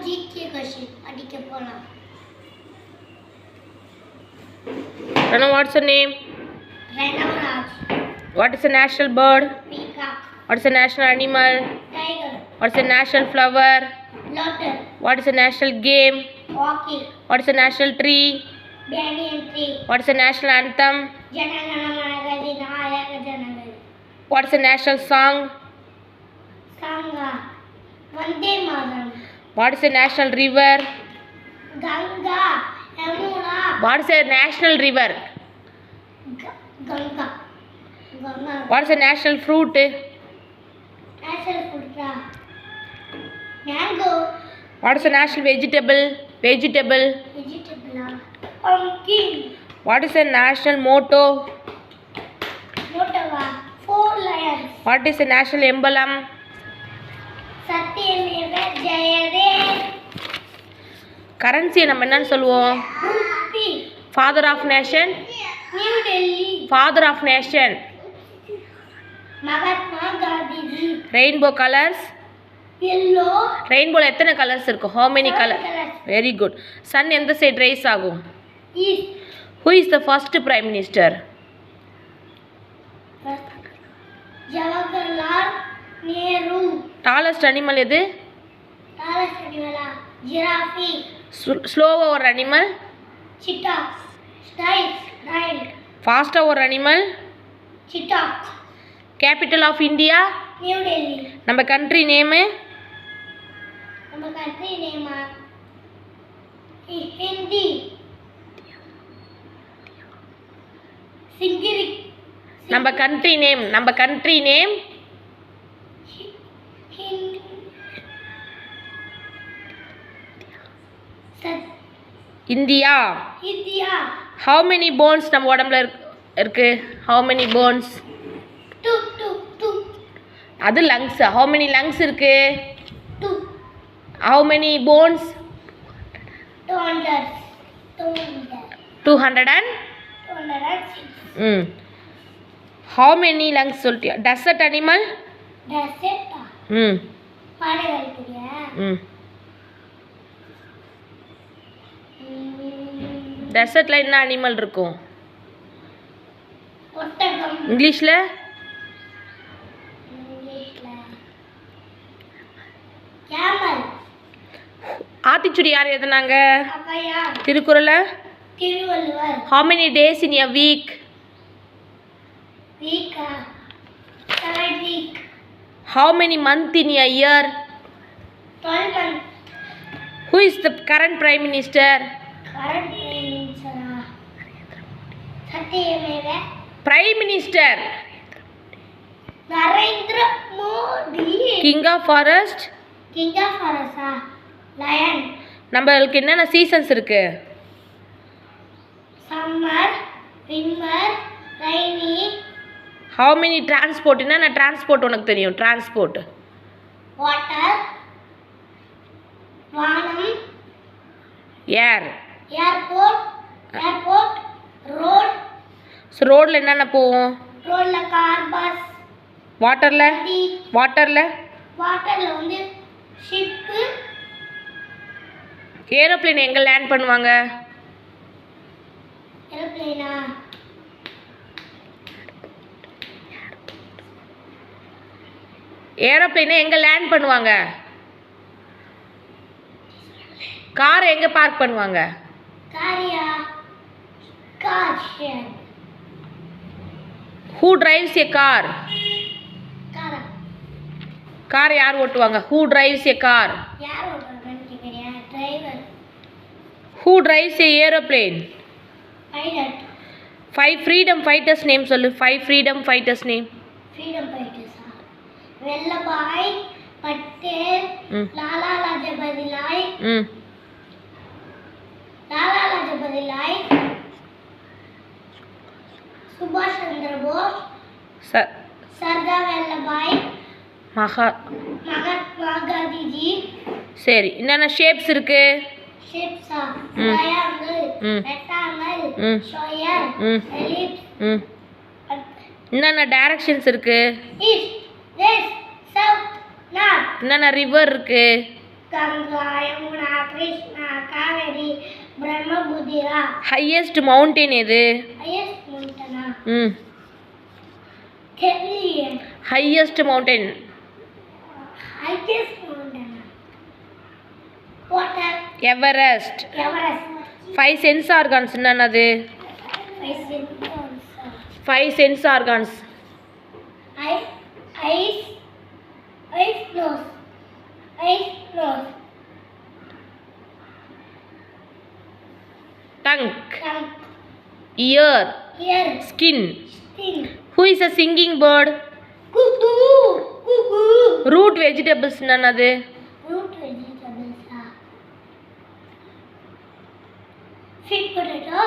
GK question படிக்க போலாம். Rana, what's your name? Ranavraj. What is the national bird? Peacock. What is the national animal? Tiger. What is the national flower? Lotus. What is the national game? Hockey. What is the national tree? Banyan tree. What is the national anthem? Janaganamana Nayaka Janagai. What is the national song? Sangha. Vande Mataram. What is the national river? Ganga. Yamuna. What is the national river? Ganga. Ganga. What is the national fruit? National food. Mango. What is the national vegetable? Vegetable. Vegetable. Pumpkin. What is the national motto? Motava. 4 lions. What is the national emblem? Satyameva Jayade. Currency நம்ம என்னன்னு சொல்லுவோம்? Rupee. Father of nation? New Delhi. Father of nation. Mahatma Gandhi ji. Rainbow colors? Yellow. Rainbow எத்தனை colours இருக்கும்? How many colors? colors. Very good. Sun எந்த side rice ஆகும்? East. Who is the first prime minister? Jawaharlal Nehru. Tallest animal எது? Tallest animal. Giraffe. Slow over animal? Cheetah. Snail. Snail. Fast over animal? Cheetah. Capital of India? New Delhi. நம்ம country name? நம்ம country name Hindi. Singiri. நம்ம country name? Hindi. India. India. How many bones நம்ம உடம்புல இருக்கு? How many bones? Two. அது lungs. How many lungs இருக்கு? 2. How many bones? 200. 206. How many lungs சொல்லிட்டியா? Desert animal? Desert. பானை வலிக்குறியா? டெசர்ட்ல என்ன அனிமல் இருக்கும்? ஒட்டகம். இங்கிலீஷ்ல? camel. ஆத்திச்சுடி யார் எழுதுனாங்க? ஔவையார். திருக்குறளை? Thiruvalluvar. How many days in a week? week. 7 week. How many months in a year? 12 months. Who is the current prime minister? current prime minister. Satyameva. Prime minister. Narendra Modi. King of forest? King of forest. Lion. நம்மளுக்கு என்னென்ன seasons இருக்கு? Summer, winter, rainy. How many transport? என்னென்ன transport உனக்கு தெரியும்? Transport. Water. வானம். Air. Airport. Road. So ரோடில் என்னென்ன போவோம்? ரோட்ல கார், பஸ். வாட்டரில்? வாட்டரில் வந்து ஷிப்பு. ஏரோப்ளேன் எங்கே லேண்ட் பண்ணுவாங்க? ஏரோப்ளேனா? ஏரோப்ளேனை எங்கே லேண்ட் பண்ணுவாங்க? காரை எங்கே பார்க் பண்ணுவாங்க? காரியா? Car shed. Who drives a car? காரா? கார் யார் ஓட்டுவாங்க? Who drives a car? யார் ஓட்டுறாங்கன்னு கேக்குறியா? Driver. Who drives a aeroplane? Pilot. 5 freedom fighters name சொல்லு. 5 freedom fighters name. ஃப்ரீடம் ஃபைட்டர்ஸா? வெல்லபாய் பட்டேல். லாலா லஜபதி ராய். சுபாஷ் சந்திர போஸ். சர்தார் வல்லபாய். மகாத்மா காந்தி ஜி. சரி, என்னென்ன ஷேப்ஸ் இருக்கு? ஷேப்ஸா? Triangle, rectangle, square, ellipse. என்னென்ன டைரக்ஷன்ஸ் இருக்கு? East, west, south, north. என்னென்ன ரிவர் இருக்கு? Ganga, Yamuna, Krishna, Kaveri, Brahmaputra. Highest mountain எது? Highest mountain. ம் Kerala. Highest mountain. Highest mountain. Water. Everest. Everest. 5 sense organs என்னது? 5 sense organs. Eyes, nose, tongue. tongue, year. ear, skin. skin. Who is a singing bird? Cuckoo, cuckoo. Root vegetables என்னது? Root vegetables. Sweet potato,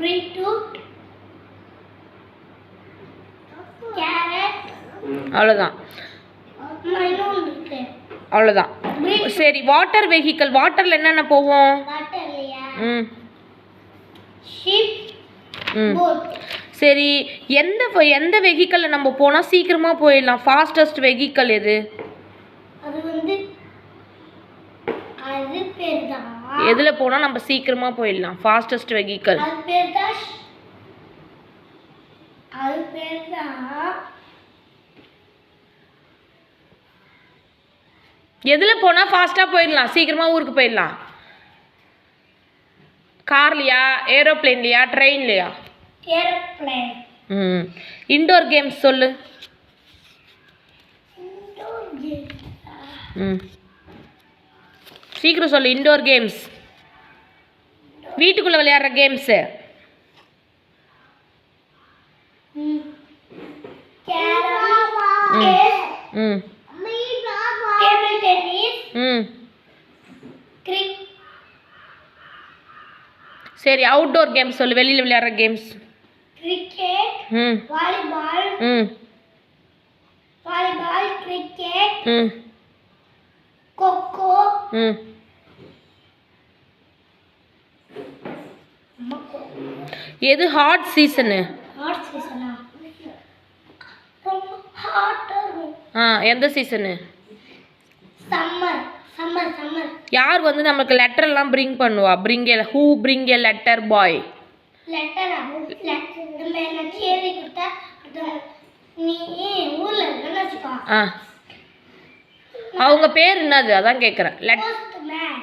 beetroot, carrot. அவ்வளோதான். இன்னொன்று இருக்கு. அவ்வளோதான். சரி, water vehicle. வாட்டரில் என்னென்ன போவோம்? வாட்டர் இல்லையா? ம் ஷிப், ம் போட். சரி, எந்த வெஹிக்கலில் நம்ம போனால் சீக்கிரமாக போயிடலாம்? ஃபாஸ்டஸ்ட் வெஹிக்கல் எது? அது பேர் தான். எதில் போனால் நம்ம சீக்கிரமாக போயிடலாம்? ஃபாஸ்டஸ்ட் வெஹிக்கல் அது பேர் தான் எதில் போனால் ஃபாஸ்ட்டாக போயிடலாம், சீக்கிரமாக ஊருக்கு போயிடலாம்? கார்லையா, ஏரோப்ளேன்லையா, ட்ரெயின்லையா? ஏரோப்ளேன். ம் இன்டோர் கேம்ஸ் சொல்லு. ம் சீக்கிரம் சொல்லு. Indoor games. வீட்டுக்குள்ளே விளையாடுற கேம்ஸு. ம் டேபிள் டென்னிஸ். ம் கிரிக்கெட். சரி, அவுட்டோர் கேம்ஸ் சொல்லு. வெளியில் விளையாடுற games. Cricket, volleyball, cricket, kho-kho. எது ஹாட் சீசனு? ஹாட் சீசனா? ரொம்ப ஹாட்டா இருக்கும். எந்த சீசனு? சம்மர். யார் வந்து நமக்கு லெட்டர்லாம் பிரிங் பண்ணுவா? ஹூ பிரிங் எ லெட்டர் பாய்? லெட்டரா? நம்ம என்ன எழுதி கொடுத்தா நீ ஊர்ல இருக்கன்னு வச்சுக்கோ. அவங்க பேர் என்னது? அதான் கேட்குறேன்.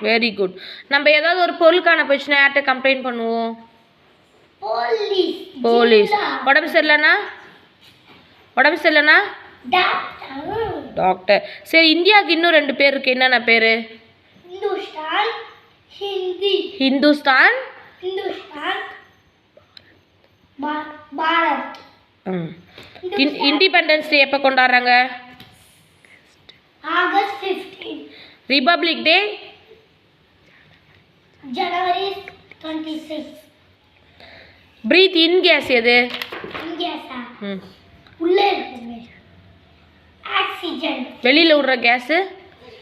Very good. நம்ம ஏதாவது ஒரு பொருளுக்கான போச்சுன்னா யார்கிட்ட கம்ப்ளைண்ட் பண்ணுவோம்? போலீஸ். உடம்பு சரியில்லைனா டாக்டர். சரி, இந்தியாவுக்கு இன்னும் 2 பேர் இருக்கு. என்னென்ன பேர்? ஹிந்துஸ்தான், பாரத். இண்டிபெண்டன்ஸ் டே எப்போ கொண்டாடுறாங்க? ஆகஸ்ட் 15. Republic day? ஜனவரி 26. பிரீத் இன் கேஸ் எது? கேஸா? உள்ள இருக்குங்க. ஆக்சிஜன். வெளியில் விடுற கேஸு?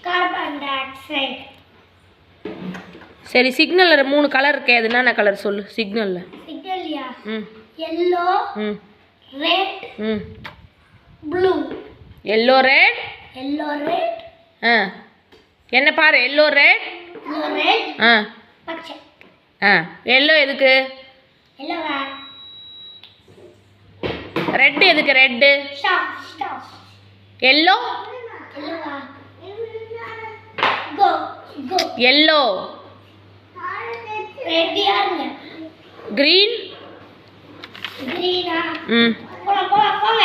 Carbon di oxide. சரி, சிக்னலில் 3 கலர் இருக்கே, அது என்னென்ன கலர் சொல்லு? சிக்னலில். சிக்னல்யா? yellow, red, blue. Yellow red. என்ன பாரு? Yellow red. பச்சை. எல்லோ எதுக்கு? எல்லோவா? ரெட் எதுக்கு? ரெட்டு. ஸ்டாப். எல்லோ? எல்லோவா? கோ. எல்லோ. ரெட் யாருங்க? கிரீன். கிரீனா? போங்க.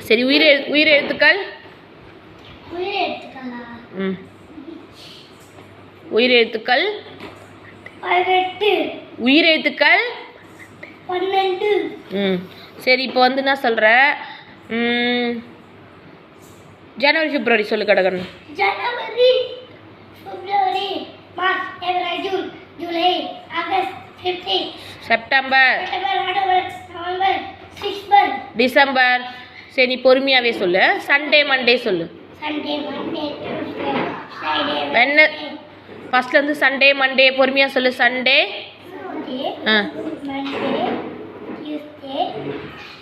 சரி, உயிரெழுத்துக்கள். உயிரெழுத்துக்கள் 18. உயிரெழுத்துக்கள் 12. சரி, இப்போ வந்து என்ன சொல்கிற? ஜனவரி பிப்ரவரி சொல்லு கடகன். January, February, March, April, June, July, August, September, October, November, December. சரி, நீ பொறுமையாகவே சொல்லு. சண்டே மண்டே சொல்லு. சண்டே, மண்டே, டியூஸ்டே, ஃப்ரைடே, ஃபர்ஸ்ட்லேருந்து சண்டே மண்டே பொறுமையாக சொல்லு. Sunday, Monday, Tuesday,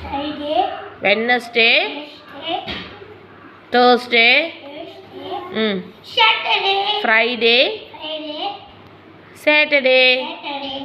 Friday, Wednesday, Thursday hmm Saturday, Friday Friday, Saturday Saturday,